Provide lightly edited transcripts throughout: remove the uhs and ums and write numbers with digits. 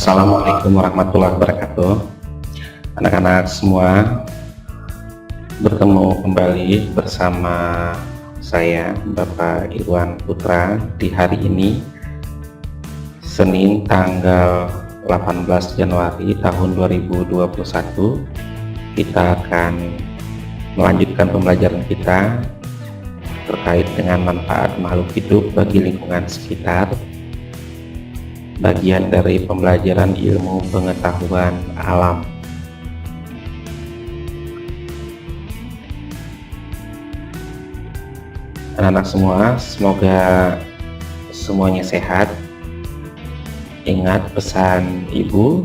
Assalamualaikum warahmatullahi wabarakatuh. Anak-anak semua, bertemu kembali bersama saya Bapak Irwan Putra di hari ini, Senin tanggal 18 Januari tahun 2021. Kita akan melanjutkan pembelajaran kita terkait dengan manfaat makhluk hidup bagi lingkungan sekitar, bagian dari pembelajaran ilmu pengetahuan alam. Anak-anak semua, semoga semuanya sehat. Ingat pesan ibu,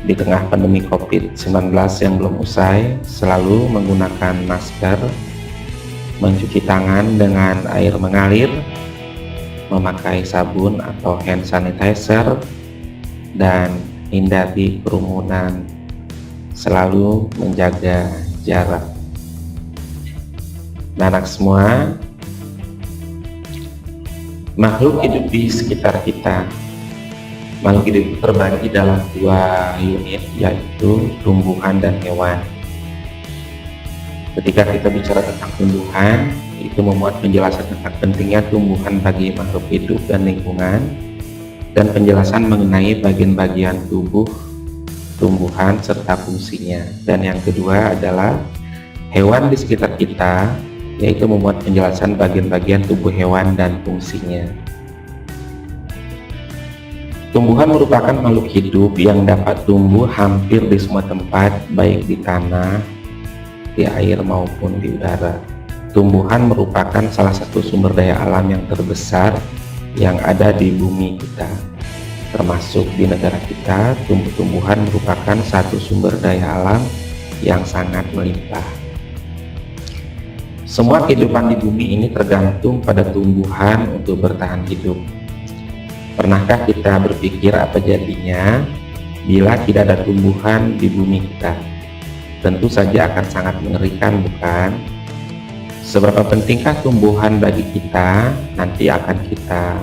di tengah pandemi COVID-19 yang belum usai, selalu menggunakan masker, mencuci tangan dengan air mengalir, memakai sabun atau hand sanitizer, dan hindari kerumunan, selalu menjaga jarak. Nah, anak semua, makhluk hidup di sekitar kita, makhluk hidup terbagi dalam dua unit, yaitu tumbuhan dan hewan. Ketika kita bicara tentang tumbuhan, itu memuat penjelasan tentang pentingnya tumbuhan bagi makhluk hidup dan lingkungan, dan penjelasan mengenai bagian-bagian tubuh tumbuhan serta fungsinya. Dan yang kedua adalah hewan di sekitar kita, yaitu memuat penjelasan bagian-bagian tubuh hewan dan fungsinya. Tumbuhan merupakan makhluk hidup yang dapat tumbuh hampir di semua tempat, baik di tanah, di air maupun di udara. Tumbuhan merupakan salah satu sumber daya alam yang terbesar yang ada di bumi kita. Termasuk di negara kita, tumbuh-tumbuhan merupakan satu sumber daya alam yang sangat melimpah. Semua kehidupan di bumi ini tergantung pada tumbuhan untuk bertahan hidup. Pernahkah kita berpikir apa jadinya bila tidak ada tumbuhan di bumi kita? Tentu saja akan sangat mengerikan, bukan? Seberapa pentingkah tumbuhan bagi kita, nanti akan kita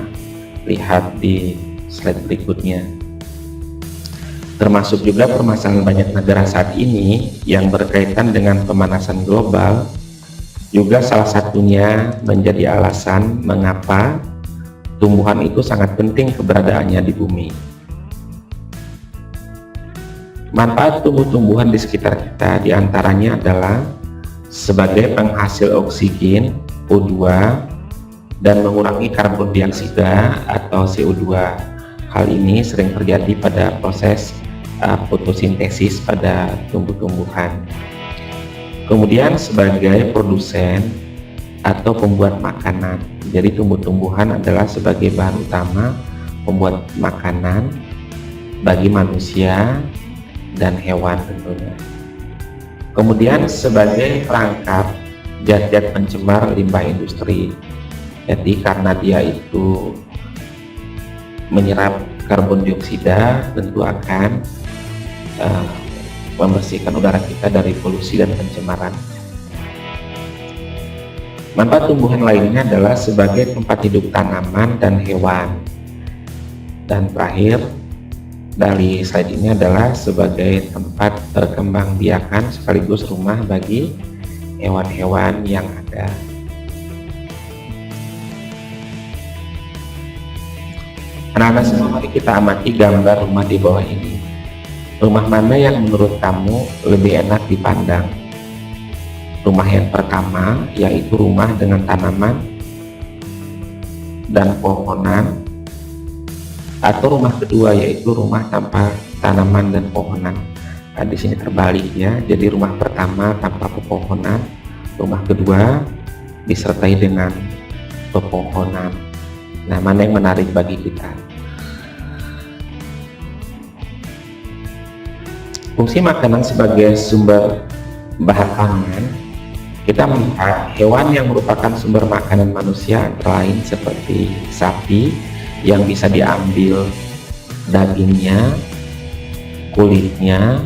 lihat di slide berikutnya. Termasuk juga permasalahan banyak negara saat ini yang berkaitan dengan pemanasan global, juga salah satunya menjadi alasan mengapa tumbuhan itu sangat penting keberadaannya di bumi. Manfaat tumbuh-tumbuhan di sekitar kita diantaranya adalah sebagai penghasil oksigen, O2, dan mengurangi karbon dioksida atau CO2. Hal ini sering terjadi pada proses fotosintesis pada tumbuh-tumbuhan. Kemudian sebagai produsen atau pembuat makanan. Jadi tumbuh-tumbuhan adalah sebagai bahan utama pembuat makanan bagi manusia dan hewan tentunya. Kemudian sebagai perangkap zat-zat pencemar limbah industri. Jadi karena dia itu menyerap karbon dioksida, tentu akan membersihkan udara kita dari polusi dan pencemaran. Manfaat tumbuhan lainnya adalah sebagai tempat hidup tanaman dan hewan. Dan terakhir dari slide ini adalah sebagai tempat perkembangbiakan sekaligus rumah bagi hewan-hewan yang ada. Anak-anak semua, mari kita amati gambar rumah di bawah ini. Rumah mana yang menurut kamu lebih enak dipandang? Rumah yang pertama, yaitu rumah dengan tanaman dan pohonan, atau rumah kedua, yaitu rumah tanpa tanaman dan pohonan. Nah, di sini terbalik ya. Jadi rumah pertama tanpa pepohonan, rumah kedua disertai dengan pepohonan. Nah, mana yang menarik bagi kita? Fungsi makanan sebagai sumber bahan pangan, kita melihat hewan yang merupakan sumber makanan manusia antara lain seperti sapi yang bisa diambil dagingnya, kulitnya,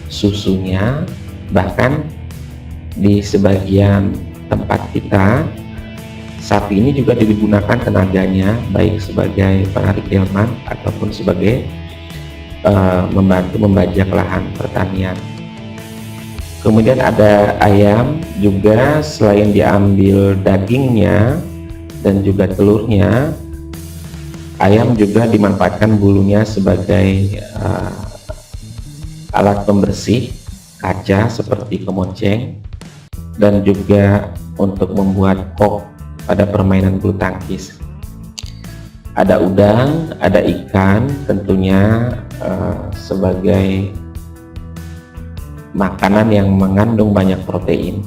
susunya, bahkan di sebagian tempat kita Sapi ini juga digunakan tenaganya baik sebagai penarik delman ataupun sebagai membantu membajak lahan pertanian. Kemudian ada ayam juga, selain diambil dagingnya dan juga telurnya, ayam juga dimanfaatkan bulunya sebagai alat pembersih kaca seperti kemoceng, dan juga untuk membuat kok pada permainan bulu tangkis. Ada udang, ada ikan, tentunya sebagai makanan yang mengandung banyak protein.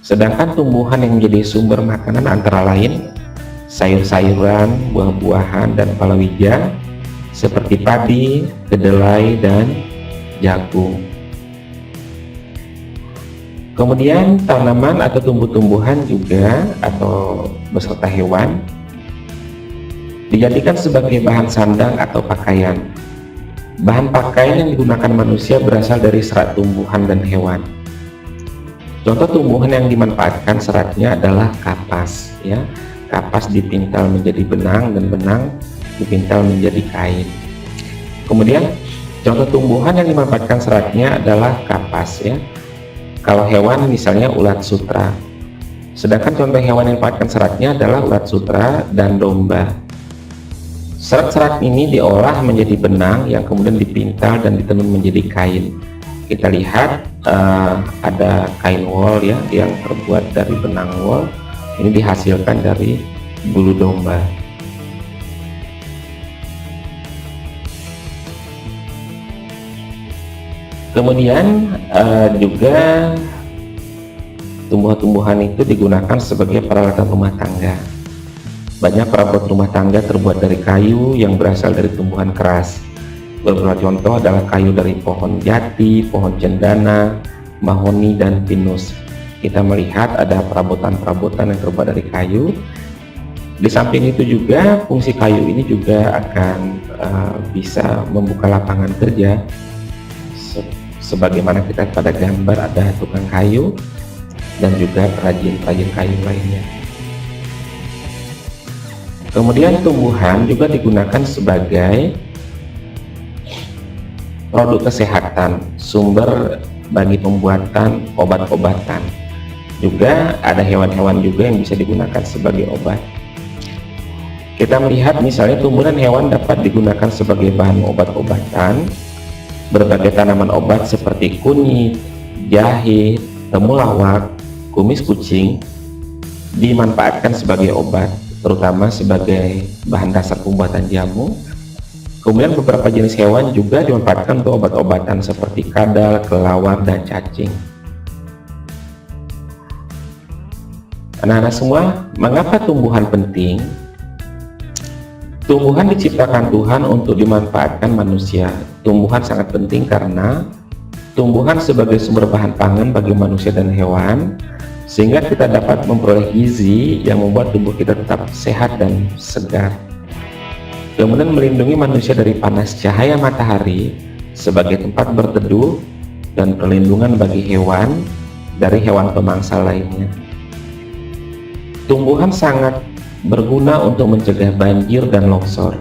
Sedangkan tumbuhan yang menjadi sumber makanan antara lain sayur-sayuran, buah-buahan, dan palawija seperti padi, kedelai, dan jagung. Kemudian tanaman atau tumbuh-tumbuhan juga atau beserta hewan dijadikan sebagai bahan sandang atau pakaian. Bahan pakaian yang digunakan manusia berasal dari serat tumbuhan dan hewan. Contoh tumbuhan yang dimanfaatkan seratnya adalah kapas, ya. Kapas dipintal menjadi benang dan benang dipintal menjadi kain. Kemudian contoh tumbuhan yang dimanfaatkan seratnya adalah kapas, ya. Kalau hewan misalnya ulat sutra. Sedangkan contoh hewan yang dimanfaatkan seratnya adalah ulat sutra dan domba. Serat-serat ini diolah menjadi benang yang kemudian dipintal dan ditenun menjadi kain. Kita lihat ada kain wol, ya, yang terbuat dari benang wol. Ini dihasilkan dari bulu domba. Kemudian juga tumbuhan-tumbuhan itu digunakan sebagai peralatan rumah tangga. Banyak perabot rumah tangga terbuat dari kayu yang berasal dari tumbuhan keras. Beberapa contoh adalah kayu dari pohon jati, pohon cendana, mahoni, dan pinus. Kita melihat ada perabotan-perabotan yang terbuat dari kayu. Di samping itu juga fungsi kayu ini juga akan bisa membuka lapangan kerja. Sebagaimana kita pada gambar ada tukang kayu dan juga perajin-perajin kayu lainnya. Kemudian tumbuhan juga digunakan sebagai produk kesehatan, sumber bagi pembuatan obat-obatan. Juga ada hewan-hewan juga yang bisa digunakan sebagai obat. Kita melihat misalnya tumbuhan hewan dapat digunakan sebagai bahan obat-obatan. Berbagai tanaman obat seperti kunyit, jahe, temulawak, kumis kucing dimanfaatkan sebagai obat, terutama sebagai bahan dasar pembuatan jamu. Kemudian beberapa jenis hewan juga dimanfaatkan untuk obat-obatan seperti kadal, kelelawar, dan cacing. Anak-anak semua, mengapa tumbuhan penting? Tumbuhan diciptakan Tuhan untuk dimanfaatkan manusia. Tumbuhan sangat penting karena tumbuhan sebagai sumber bahan pangan bagi manusia dan hewan, sehingga kita dapat memperoleh gizi yang membuat tubuh kita tetap sehat dan segar. Kemudian melindungi manusia dari panas cahaya matahari sebagai tempat berteduh dan perlindungan bagi hewan dari hewan pemangsa lainnya. Tumbuhan sangat berguna untuk mencegah banjir dan longsor.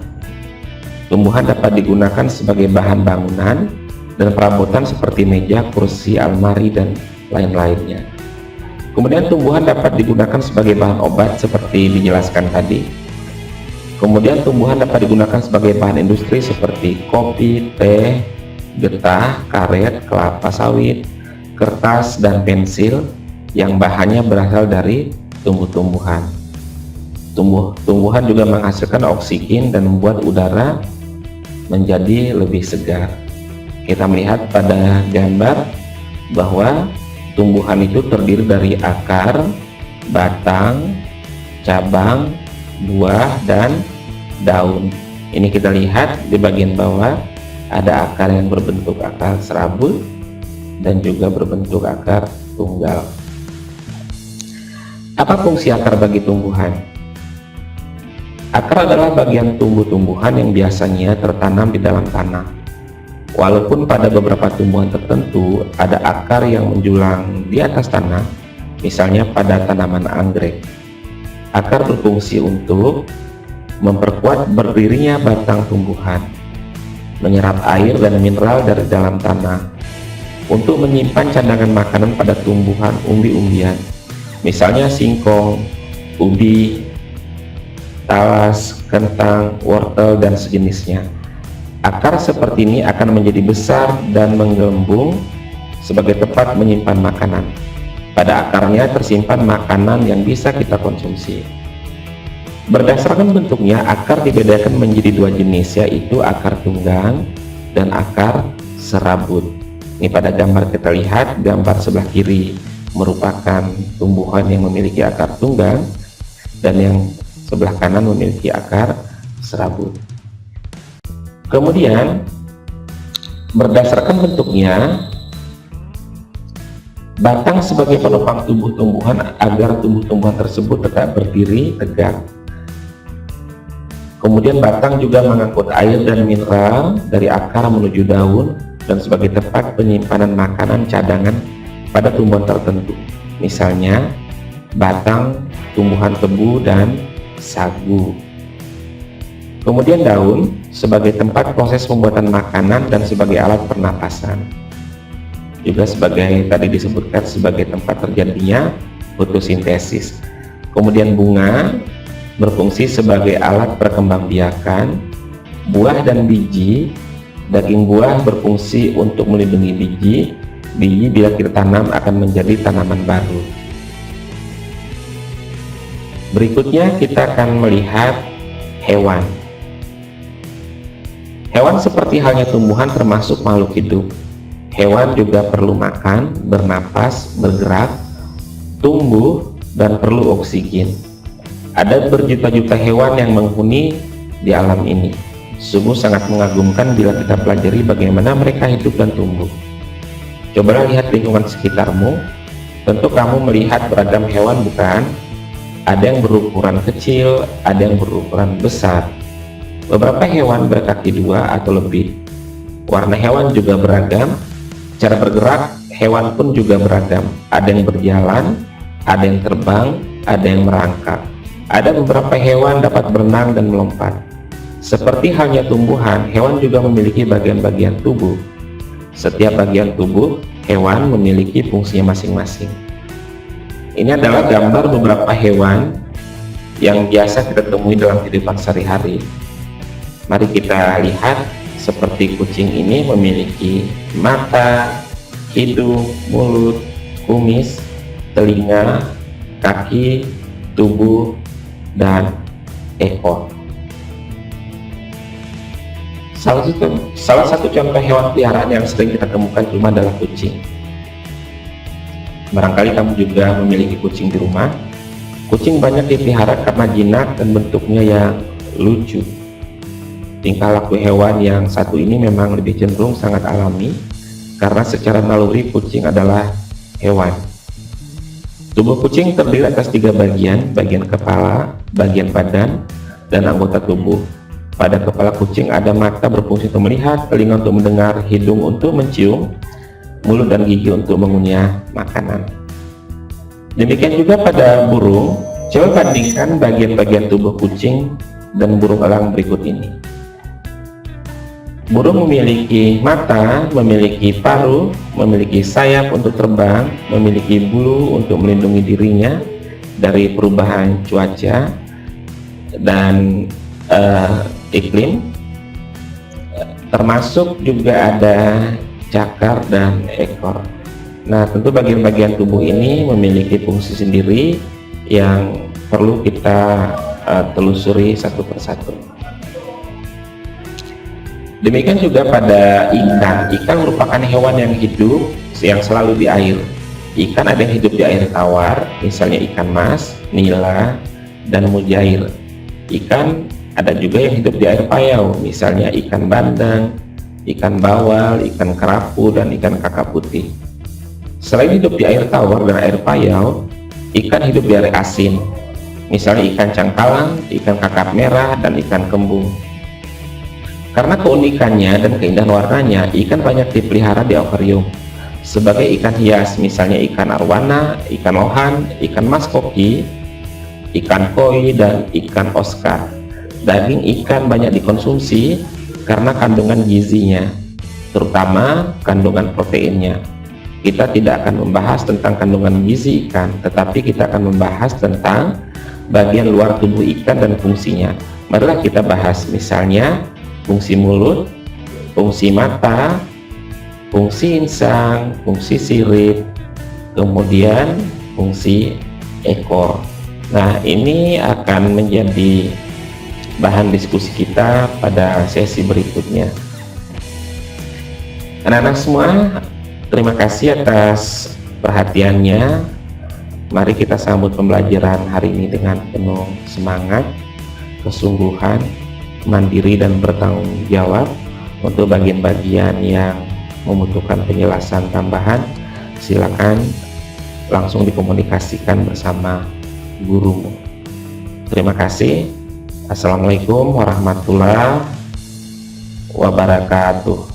Tumbuhan dapat digunakan sebagai bahan bangunan dan perabotan seperti meja, kursi, almari, dan lain-lainnya. Kemudian tumbuhan dapat digunakan sebagai bahan obat seperti dijelaskan tadi. Kemudian tumbuhan dapat digunakan sebagai bahan industri seperti kopi, teh, getah, karet, kelapa sawit, kertas, dan pensil yang bahannya berasal dari tumbuh-tumbuhan. Tumbuhan juga menghasilkan oksigen dan membuat udara menjadi lebih segar. Kita melihat pada gambar bahwa tumbuhan itu terdiri dari akar, batang, cabang, buah, dan daun. Ini kita lihat di bagian bawah ada akar yang berbentuk akar serabut dan juga berbentuk akar tunggal. Apa fungsi akar bagi tumbuhan? Akar adalah bagian tumbuh-tumbuhan yang biasanya tertanam di dalam tanah. Walaupun pada beberapa tumbuhan tertentu ada akar yang menjulang di atas tanah, misalnya pada tanaman anggrek. Akar berfungsi untuk memperkuat berdirinya batang tumbuhan, menyerap air dan mineral dari dalam tanah, untuk menyimpan cadangan makanan pada tumbuhan umbi-umbian, misalnya singkong, ubi, talas, kentang, wortel, dan sejenisnya. Akar seperti ini akan menjadi besar dan menggelembung sebagai tempat menyimpan makanan. Pada akarnya tersimpan makanan yang bisa kita konsumsi. Berdasarkan bentuknya, akar dibedakan menjadi dua jenis, yaitu akar tunggang dan akar serabut. Ini pada gambar kita lihat, gambar sebelah kiri merupakan tumbuhan yang memiliki akar tunggang dan yang sebelah kanan memiliki akar serabut. Kemudian berdasarkan bentuknya, batang sebagai penopang tubuh tumbuhan agar tumbuh-tumbuhan tersebut tetap berdiri tegak. Kemudian batang juga mengangkut air dan mineral dari akar menuju daun dan sebagai tempat penyimpanan makanan cadangan pada tumbuhan tertentu, misalnya batang tumbuhan tebu dan sagu. Kemudian daun sebagai tempat proses pembuatan makanan dan sebagai alat pernapasan, juga sebagai tadi disebutkan sebagai tempat terjadinya fotosintesis. Kemudian bunga berfungsi sebagai alat perkembangbiakan, buah dan biji. Daging buah berfungsi untuk melindungi biji. Biji bila kita tanam akan menjadi tanaman baru. Berikutnya kita akan melihat hewan. Hewan seperti halnya tumbuhan termasuk makhluk hidup. Hewan juga perlu makan, bernapas, bergerak, tumbuh, dan perlu oksigen. Ada berjuta-juta hewan yang menghuni di alam ini. Sungguh sangat mengagumkan bila kita pelajari bagaimana mereka hidup dan tumbuh. Cobalah lihat lingkungan sekitarmu. Tentu kamu melihat beragam hewan, bukan? Ada yang berukuran kecil, ada yang berukuran besar. Beberapa hewan berkaki dua atau lebih. Warna hewan juga beragam. Cara bergerak hewan pun juga beragam. Ada yang berjalan, ada yang terbang, ada yang merangkak. Ada beberapa hewan dapat berenang dan melompat. Seperti halnya tumbuhan, hewan juga memiliki bagian-bagian tubuh. Setiap bagian tubuh hewan memiliki fungsinya masing-masing. Ini adalah gambar beberapa hewan yang biasa kita temui dalam kehidupan sehari-hari. Mari kita lihat, seperti kucing ini memiliki mata, hidung, mulut, kumis, telinga, kaki, tubuh, dan ekor. Salah satu contoh hewan peliharaan yang sering kita temukan di rumah adalah kucing. Barangkali kamu juga memiliki kucing di rumah. Kucing banyak dipelihara karena jinak dan bentuknya yang lucu. Tingkah laku hewan yang satu ini memang lebih cenderung sangat alami, karena secara naluri kucing adalah hewan. Tubuh kucing terdiri atas 3 bagian, bagian kepala, bagian badan, dan anggota tubuh. Pada kepala kucing ada mata berfungsi untuk melihat, telinga untuk mendengar, hidung untuk mencium, mulut dan gigi untuk mengunyah makanan. Demikian juga pada burung. Coba bandingkan bagian-bagian tubuh kucing dan burung elang berikut ini. Burung memiliki mata, memiliki paruh, memiliki sayap untuk terbang, memiliki bulu untuk melindungi dirinya dari perubahan cuaca dan iklim, termasuk juga ada cakar dan ekor. Nah, tentu bagian-bagian tubuh ini memiliki fungsi sendiri yang perlu kita telusuri satu persatu. Demikian juga pada ikan. Ikan merupakan hewan yang hidup, yang selalu di air. Ikan ada yang hidup di air tawar, misalnya ikan mas, nila, dan mujair. Ikan ada juga yang hidup di air payau, misalnya ikan bandeng, ikan bawal, ikan kerapu, dan ikan kakap putih. Selain hidup di air tawar dan air payau, ikan hidup di air asin, misalnya ikan cangkalang, ikan kakap merah, dan ikan kembung. Karena keunikannya dan keindahan warnanya, ikan banyak dipelihara di akuarium sebagai ikan hias, misalnya ikan arwana, ikan lohan, ikan mas koki, ikan koi, dan ikan Oscar. Daging ikan banyak dikonsumsi karena kandungan gizinya, terutama kandungan proteinnya. Kita tidak akan membahas tentang kandungan gizi ikan, tetapi kita akan membahas tentang bagian luar tubuh ikan dan fungsinya. Marilah kita bahas, misalnya fungsi mulut, fungsi mata, fungsi insang, fungsi sirip, kemudian fungsi ekor. Nah, ini akan menjadi bahan diskusi kita pada sesi berikutnya. Anak-anak semua, terima kasih atas perhatiannya. Mari kita sambut pembelajaran hari ini dengan penuh semangat, kesungguhan, mandiri, dan bertanggung jawab. Untuk bagian-bagian yang membutuhkan penjelasan tambahan, silakan langsung dikomunikasikan bersama gurumu. Terima kasih. Assalamualaikum warahmatullahi wabarakatuh.